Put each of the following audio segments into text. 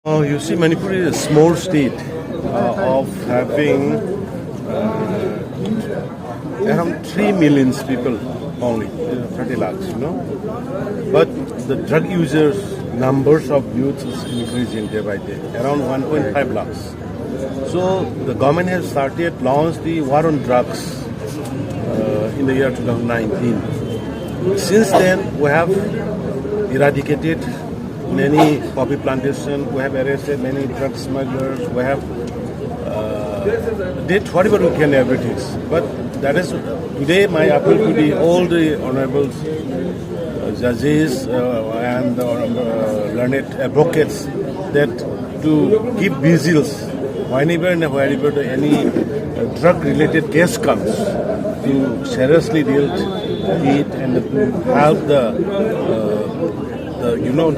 You see, Manipur is a small state of having around 3 million people only, 30 lakhs, But the drug users numbers of youth is increasing day by day, around 1.5 lakhs. So the government has launched the war on drugs in the year 2019. Since then, we have eradicated many poppy plantations, we have arrested many drug smugglers, we have did whatever we can, everything. But that is today my appeal to all the honorable judges and learned advocates that to keep vigils whenever and wherever any drug-related case comes, to seriously deal with it and to help the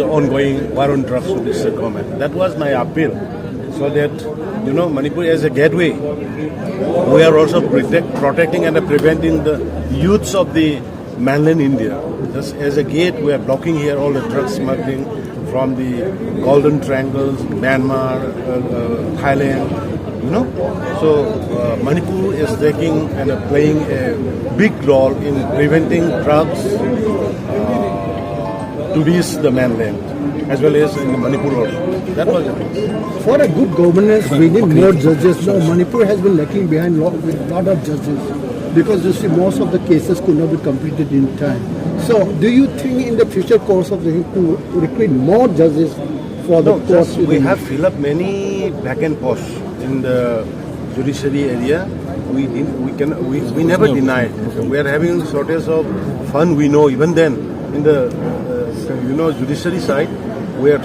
ongoing war on drugs of this government. That was my appeal, so that Manipur as a gateway, we are also protecting and preventing the youths of the mainland India. Just as a gate, we are blocking here all the drug smuggling from the Golden Triangles, Myanmar, Thailand. So Manipur is taking and playing a big role in preventing drugs to reach the mainland, as well as in the Manipur also. That was it. For a good governance, we need more judges. Now, Manipur has been lacking behind with a lot of judges because you see most of the cases could not be completed in time. So, do you think in the future course of the to recruit more judges for the courts? We have filled up many vacant posts in the judiciary area. We never denied. We are having shortage of fund. We know even then in the judiciary side, we are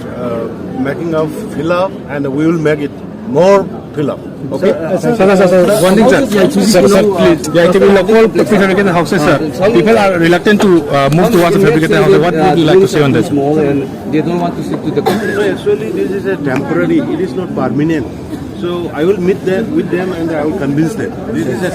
making a fill up, and we will make it more fill up. Okay. Sir, one thing, sir. Please. Local prefabricated houses, sir. People are reluctant to move towards the fabricated houses. What would you like to say on this? Small and they don't want to stick to the country. So actually, this is a temporary. It is not permanent. So I will meet them with them, and I will convince them. This is a